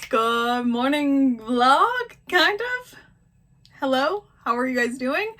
Good morning vlog, kind of. Hello, how are you guys doing?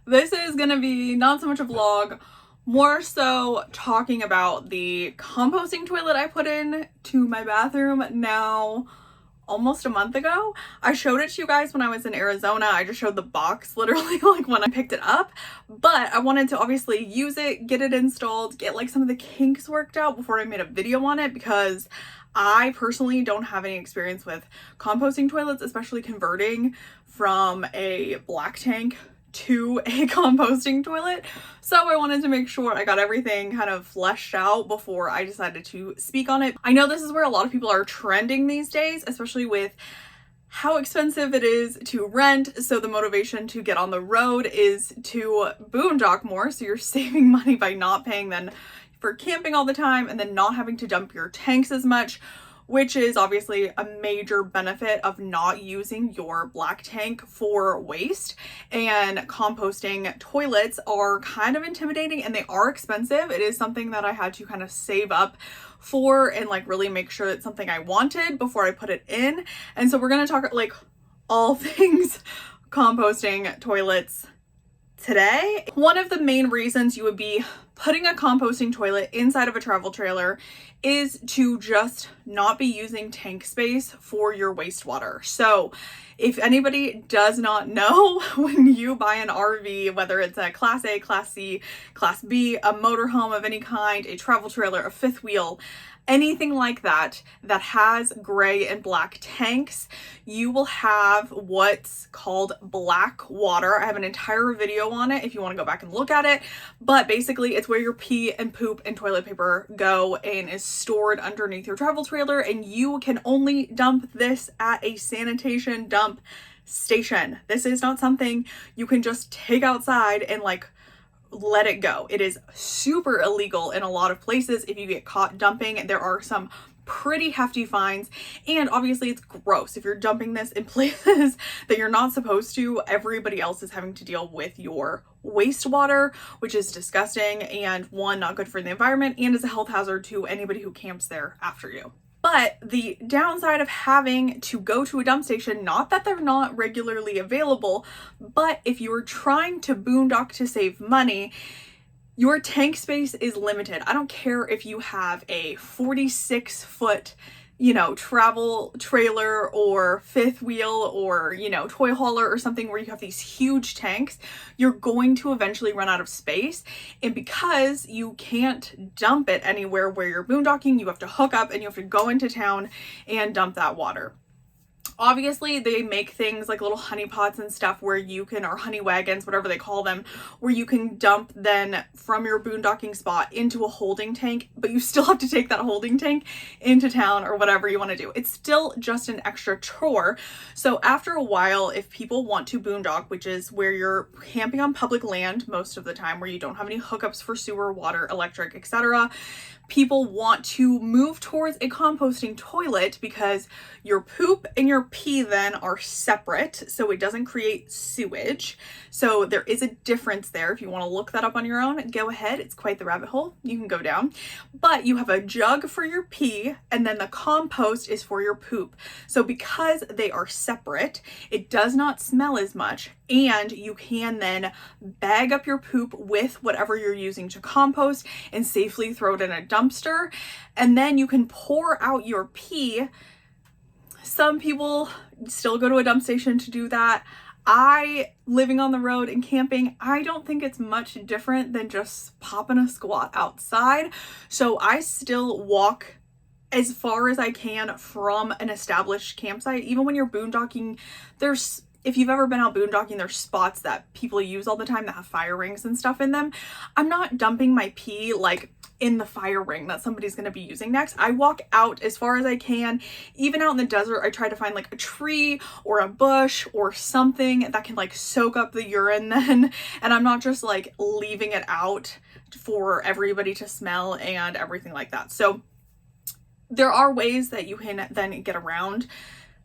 This is gonna be not so much a vlog, more so talking about the composting toilet I put in to my bathroom now almost a month ago. I showed it to you guys when I was in Arizona. I just showed the box literally like when I picked it up, but I wanted to obviously use it, get it installed, get like some of the kinks worked out before I made a video on it, because I personally don't have any experience with composting toilets, especially converting from a black tank to a composting toilet. So I wanted to make sure I got everything kind of fleshed out before I decided to speak on it. I know this is where a lot of people are trending these days, especially with how expensive it is to rent. So the motivation to get on the road is to boondock more. So you're saving money by not paying then for camping all the time and then not having to dump your tanks as much, which is obviously a major benefit of not using your black tank for waste. And composting toilets are kind of intimidating and they are expensive. It is something that I had to kind of save up for and like really make sure it's something I wanted before I put it in. And so we're going to talk like all things composting toilets today. One of the main reasons you would be putting a composting toilet inside of a travel trailer is to just not be using tank space for your wastewater. So if anybody does not know, when you buy an RV, whether it's a Class A, Class C, Class B, a motorhome of any kind, a travel trailer, a fifth wheel, anything like that that has gray and black tanks, you will have what's called black water. I have an entire video on it if you want to go back and look at it, but basically it's where your pee and poop and toilet paper go and is stored underneath your travel trailer, and you can only dump this at a sanitation dump station. This is not something you can just take outside and like let it go. It is super illegal in a lot of places. If you get caught dumping, there are some pretty hefty fines, and obviously it's gross if you're dumping this in places that you're not supposed to. Everybody else is having to deal with your wastewater, which is disgusting and one, not good for the environment, and is a health hazard to anybody who camps there after you. But the downside of having to go to a dump station, not that they're not regularly available, but if you're trying to boondock to save money, your tank space is limited. I don't care if you have a 46-foot, travel trailer or fifth wheel or, toy hauler or something where you have these huge tanks, you're going to eventually run out of space. And because you can't dump it anywhere where you're boondocking, you have to hook up and you have to go into town and dump that water. Obviously, they make things like little honey pots and stuff where you can, or honey wagons, whatever they call them, where you can dump then from your boondocking spot into a holding tank, but you still have to take that holding tank into town or whatever you want to do. It's still just an extra chore. So after a while, if people want to boondock, which is where you're camping on public land most of the time, where you don't have any hookups for sewer, water, electric, etc., people want to move towards a composting toilet because your poop and your pee then are separate, so it doesn't create sewage. So there is a difference there. If you want to look that up on your own, go ahead. It's quite the rabbit hole you can go down. But you have a jug for your pee, and then the compost is for your poop. So because they are separate, it does not smell as much, and you can then bag up your poop with whatever you're using to compost and safely throw it in a dumpster, and then you can pour out your pee. Some people still go to a dump station to do that. Living on the road and camping, I don't think it's much different than just popping a squat outside. So I still walk as far as I can from an established campsite. Even when you're boondocking, if you've ever been out boondocking, there's spots that people use all the time that have fire rings and stuff in them. I'm not dumping my pee like in the fire ring that somebody's going to be using next. I walk out as far as I can. Even out in the desert, I try to find like a tree or a bush or something that can like soak up the urine then. And I'm not just like leaving it out for everybody to smell and everything like that. So there are ways that you can then get around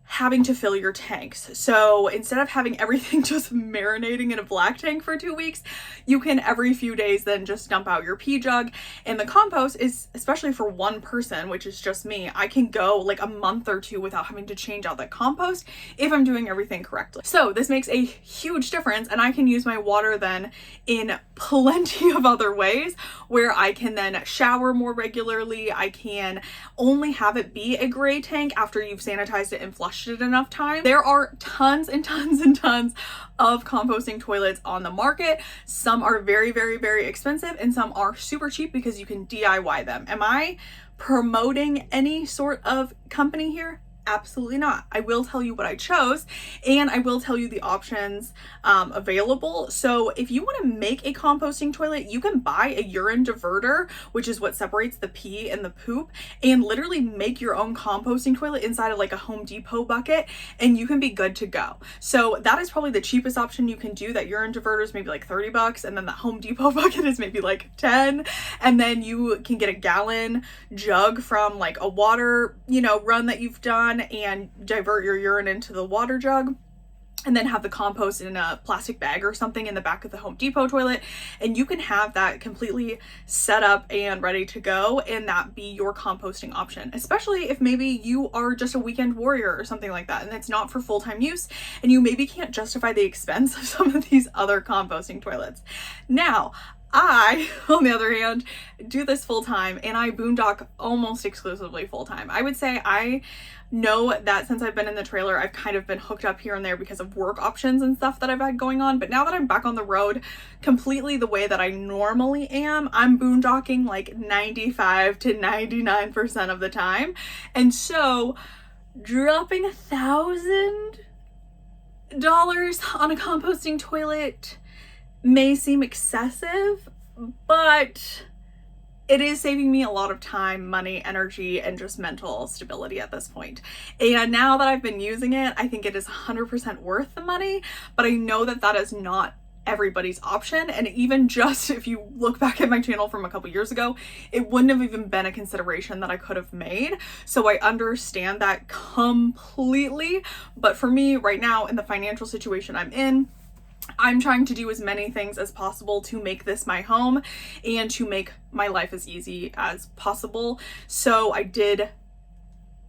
having to fill your tanks. So instead of having everything just marinating in a black tank for 2 weeks, you can every few days then just dump out your pee jug. And the compost is, especially for one person, which is just me, I can go like a month or two without having to change out that compost if I'm doing everything correctly. So this makes a huge difference, and I can use my water then in plenty of other ways where I can then shower more regularly. I can only have it be a gray tank after you've sanitized it and flushed it enough time. There are tons and tons and tons of composting toilets on the market. Some are very, very, very expensive, and some are super cheap because you can DIY them. Am I promoting any sort of company here? Absolutely not. I will tell you what I chose, and I will tell you the options available. So if you want to make a composting toilet, you can buy a urine diverter, which is what separates the pee and the poop, and literally make your own composting toilet inside of like a Home Depot bucket, and you can be good to go. So that is probably the cheapest option you can do. That urine diverter is maybe like $30, and then the Home Depot bucket is maybe like 10, and then you can get a gallon jug from like a water, run that you've done, and divert your urine into the water jug, and then have the compost in a plastic bag or something in the back of the Home Depot toilet, and you can have that completely set up and ready to go, and that be your composting option, especially if maybe you are just a weekend warrior or something like that, and it's not for full-time use, and you maybe can't justify the expense of some of these other composting toilets. Now, I, on the other hand, do this full time, and I boondock almost exclusively full time. I would say I know that since I've been in the trailer, I've kind of been hooked up here and there because of work options and stuff that I've had going on. But now that I'm back on the road completely the way that I normally am, I'm boondocking like 95 to 99% of the time. And so dropping $1,000 on a composting toilet may seem excessive, but it is saving me a lot of time, money, energy, and just mental stability at this point. And now that I've been using it, I think it is 100% worth the money, but I know that that is not everybody's option. And even just if you look back at my channel from a couple years ago, it wouldn't have even been a consideration that I could have made. So I understand that completely. But for me right now, in the financial situation I'm in, I'm trying to do as many things as possible to make this my home and to make my life as easy as possible. So I did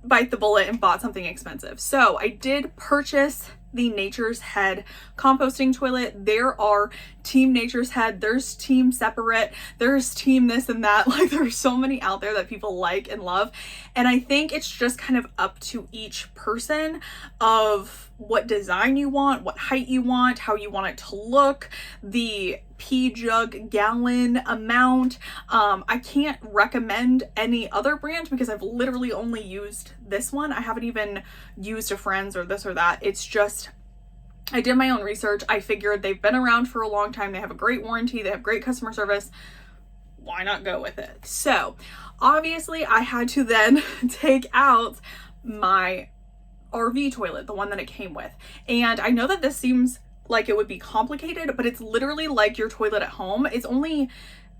bite the bullet and bought something expensive. So I did purchase the Nature's Head composting toilet. There are Team Nature's Head, there's Team Separate, there's Team this and that. Like, there's so many out there that people like and love. And I think it's just kind of up to each person of what design you want, what height you want, how you want it to look, the pee jug gallon amount. I can't recommend any other brand because I've literally only used this one. I haven't even used a friend's or this or that. It's just, I did my own research. I figured they've been around for a long time. They have a great warranty. They have great customer service. Why not go with it? So obviously I had to then take out my RV toilet, the one that it came with. And I know that this seems like it would be complicated, but it's literally like your toilet at home. It's only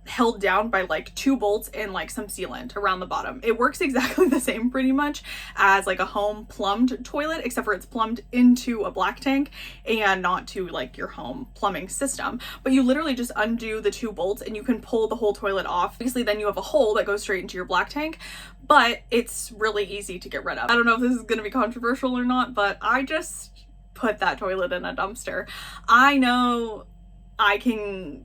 held down by like 2 bolts and like some sealant around the bottom. It works exactly the same pretty much as like a home plumbed toilet, except for it's plumbed into a black tank and not to like your home plumbing system. But you literally just undo the 2 bolts and you can pull the whole toilet off. Obviously then you have a hole that goes straight into your black tank, but it's really easy to get rid of. I don't know if this is going to be controversial or not, but I just put that toilet in a dumpster. I know I can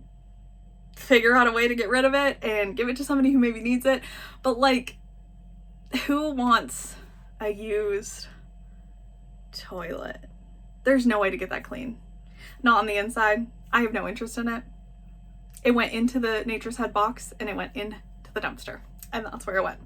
figure out a way to get rid of it and give it to somebody who maybe needs it, but like, who wants a used toilet? There's no way to get that clean. Not on the inside. I have no interest in it. It went into the Nature's Head box and it went into the dumpster, and that's where it went.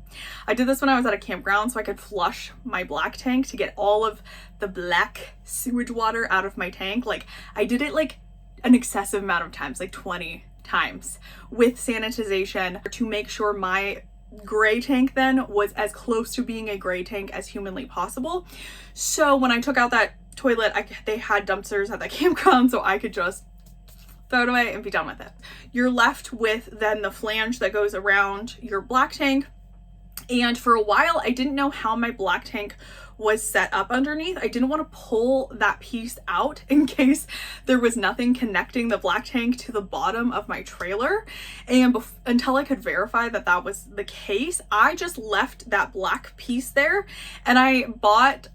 I did this when I was at a campground so I could flush my black tank to get all of the black sewage water out of my tank. Like, I did it like an excessive amount of times, like 20 times with sanitization, to make sure my gray tank then was as close to being a gray tank as humanly possible. So when I took out that toilet, they had dumpsters at that campground, so I could just throw it away and be done with it. You're left with then the flange that goes around your black tank. And for a while, I didn't know how my black tank was set up underneath. I didn't want to pull that piece out in case there was nothing connecting the black tank to the bottom of my trailer. And until I could verify that that was the case, I just left that black piece there, and I bought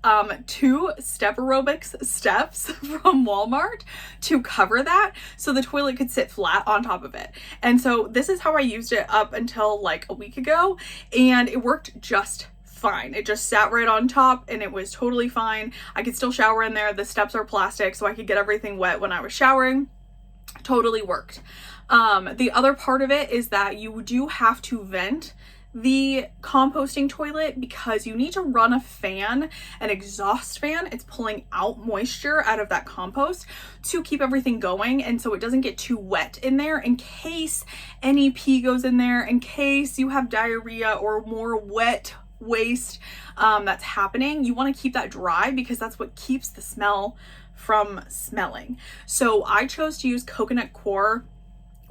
2 step aerobics steps from Walmart to cover that so the toilet could sit flat on top of it. And so this is how I used it up until like a week ago, and it worked just fine. It just sat right on top and it was totally fine. I could still shower in there. The steps are plastic, so I could get everything wet when I was showering. Totally worked. The other part of it is that you do have to vent the composting toilet because you need to run a fan, an exhaust fan. It's pulling out moisture out of that compost to keep everything going, and so it doesn't get too wet in there in case any pee goes in there, in case you have diarrhea or more wet waste that's happening. You want to keep that dry because that's what keeps the smell from smelling. So I chose to use coconut coir,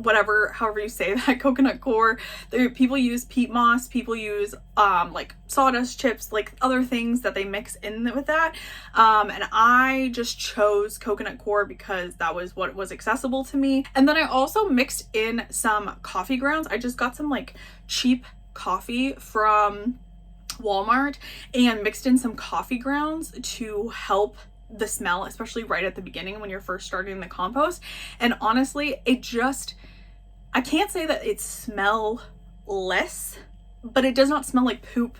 however you say that, coconut coir. People use peat moss, people use like sawdust chips, like other things that they mix in with that, and I just chose coconut coir because that was what was accessible to me. And then I also mixed in some coffee grounds. I just got some like cheap coffee from Walmart and mixed in some coffee grounds to help the smell, especially right at the beginning when you're first starting the compost. And honestly, I can't say that it smells less, but it does not smell like poop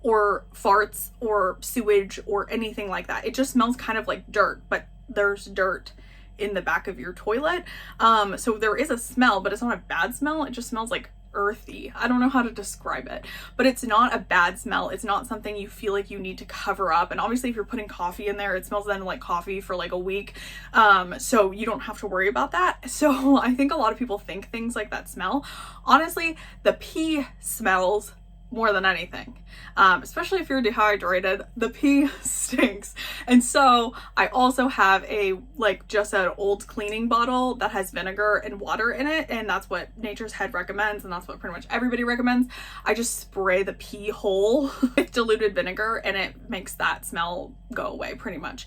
or farts or sewage or anything like that. It just smells kind of like dirt, but there's dirt in the back of your toilet. So there is a smell, but it's not a bad smell. It just smells like earthy. I don't know how to describe it, but it's not a bad smell. It's not something you feel like you need to cover up. And obviously if you're putting coffee in there, it smells then like coffee for like a week. So you don't have to worry about that. So I think a lot of people think things like that smell. Honestly, the pee smells more than anything, especially if you're dehydrated. The pee stinks. And so I also have just an old cleaning bottle that has vinegar and water in it, and that's what Nature's Head recommends, and that's what pretty much everybody recommends. I just spray the pee hole with diluted vinegar, and it makes that smell go away pretty much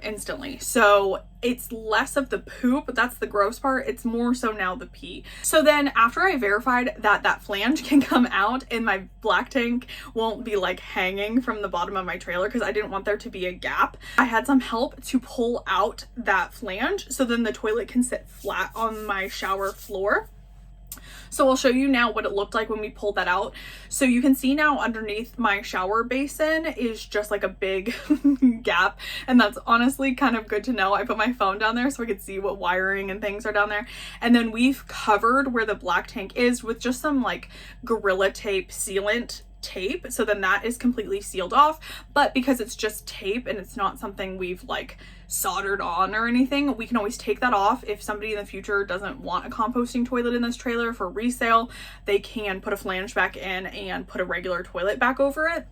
instantly. So it's less of the poop, that's the gross part. It's more so now the pee. So then after I verified that that flange can come out and my black tank won't be like hanging from the bottom of my trailer, because I didn't want there to be a gap, I had some help to pull out that flange so then the toilet can sit flat on my shower floor. So I'll show you now what it looked like when we pulled that out. So you can see now underneath my shower basin is just like a big gap, and that's honestly kind of good to know. I put my phone down there so I could see what wiring and things are down there. And then we've covered where the black tank is with just some like Gorilla Tape sealant tape, so then that is completely sealed off. But because it's just tape and it's not something we've like soldered on or anything, we can always take that off. If somebody in the future doesn't want a composting toilet in this trailer for resale, they can put a flange back in and put a regular toilet back over it.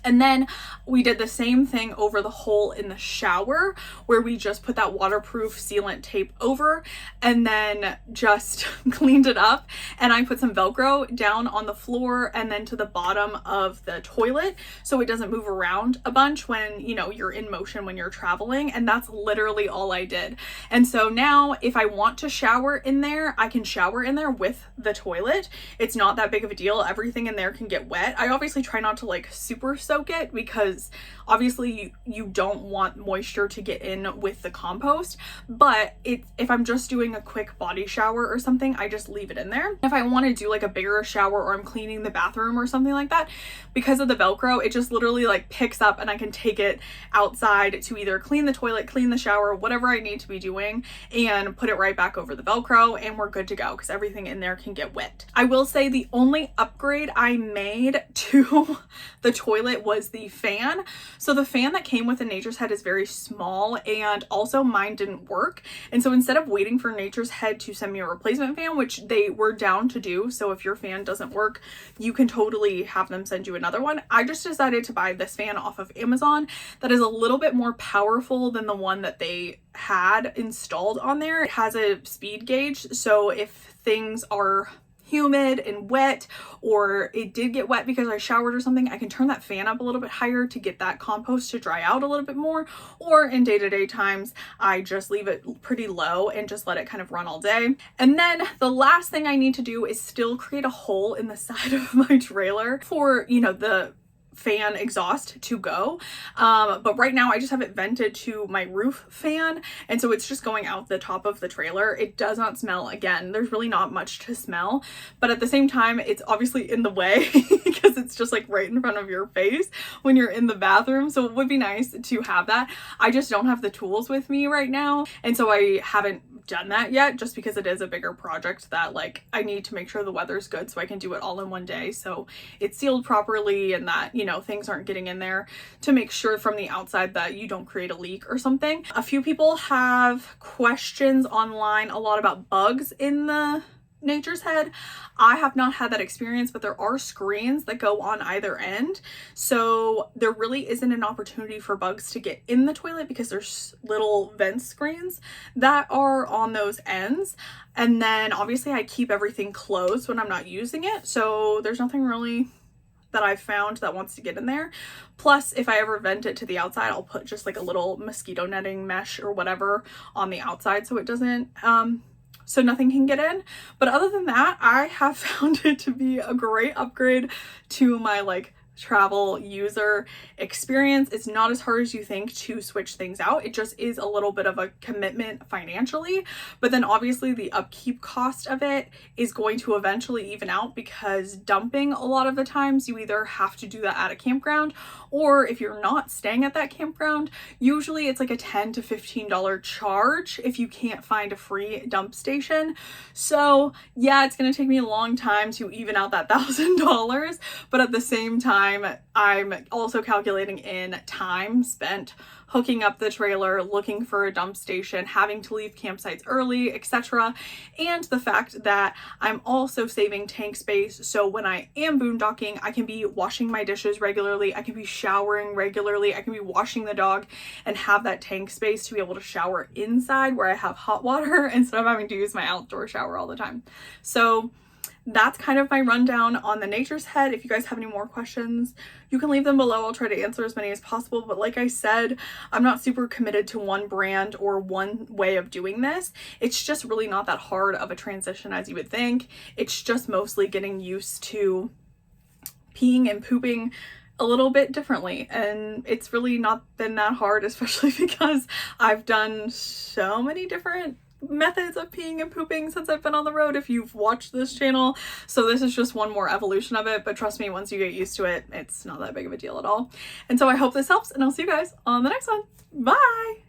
And then we did the same thing over the hole in the shower, where we just put that waterproof sealant tape over and then just cleaned it up. And I put some Velcro down on the floor and then to the bottom of the toilet so it doesn't move around a bunch when, you know, you're in motion when you're traveling. And that's literally all I did. And so now if I want to shower in there, I can shower in there with the toilet. It's not that big of a deal. Everything in there can get wet. I obviously try not to like super soak it, because obviously you don't want moisture to get in with the compost. But if I'm just doing a quick body shower or something, I just leave it in there. If I want to do like a bigger shower or I'm cleaning the bathroom or something like that, because of the Velcro, it just literally like picks up and I can take it outside to either clean the toilet, clean the shower, whatever I need to be doing, and put it right back over the Velcro, and we're good to go because everything in there can get wet. I will say the only upgrade I made to the toilet was the fan. So the fan that came with the Nature's Head is very small, and also mine didn't work. And so instead of waiting for Nature's Head to send me a replacement fan, which they were down to do, so if your fan doesn't work, you can totally have them send you another one, I just decided to buy this fan off of Amazon that is a little bit more powerful than the one that they had installed on there. It has a speed gauge, so if things are humid and wet, or it did get wet because I showered or something, I can turn that fan up a little bit higher to get that compost to dry out a little bit more. Or in day-to-day times, I just leave it pretty low and just let it kind of run all day. And then the last thing I need to do is still create a hole in the side of my trailer for, you know, the fan exhaust to go, but right now I just have it vented to my roof fan, and so it's just going out the top of the trailer. It does not smell. Again, there's really not much to smell, but at the same time it's obviously in the way because it's just like right in front of your face when you're in the bathroom, so it would be nice to have that. I just don't have the tools with me right now, and so I haven't done that yet, just because it is a bigger project that like I need to make sure the weather's good so I can do it all in one day, so it's sealed properly and that, you know, things aren't getting in there, to make sure from the outside that you don't create a leak or something. A few people have questions online a lot about bugs in the Nature's Head. I have not had that experience, but there are screens that go on either end, so there really isn't an opportunity for bugs to get in the toilet because there's little vent screens that are on those ends. And then obviously I keep everything closed when I'm not using it, so there's nothing really that I've found that wants to get in there. Plus, if I ever vent it to the outside, I'll put just like a little mosquito netting mesh or whatever on the outside so it doesn't so nothing can get in. But other than that, I have found it to be a great upgrade to my like travel user experience. It's not as hard as you think to switch things out. It just is a little bit of a commitment financially, but then obviously the upkeep cost of it is going to eventually even out, because dumping a lot of the times you either have to do that at a campground, or if you're not staying at that campground, usually it's like a $10 to $15 charge if you can't find a free dump station. So yeah, it's going to take me a long time to even out that $1,000, but at the same time, I'm also calculating in time spent hooking up the trailer, looking for a dump station, having to leave campsites early, etc. And the fact that I'm also saving tank space, so when I am boondocking, I can be washing my dishes regularly, I can be showering regularly, I can be washing the dog and have that tank space to be able to shower inside where I have hot water instead of having to use my outdoor shower all the time. So that's kind of my rundown on the Nature's Head. If you guys have any more questions, you can leave them below. I'll try to answer as many as possible. But like I said, I'm not super committed to one brand or one way of doing this. It's just really not that hard of a transition as you would think. It's just mostly getting used to peeing and pooping a little bit differently, and it's really not been that hard, especially because I've done so many different methods of peeing and pooping since I've been on the road, if you've watched this channel. So this is just one more evolution of it, but trust me, once you get used to it, it's not that big of a deal at all. And so I hope this helps, and I'll see you guys on the next one. Bye!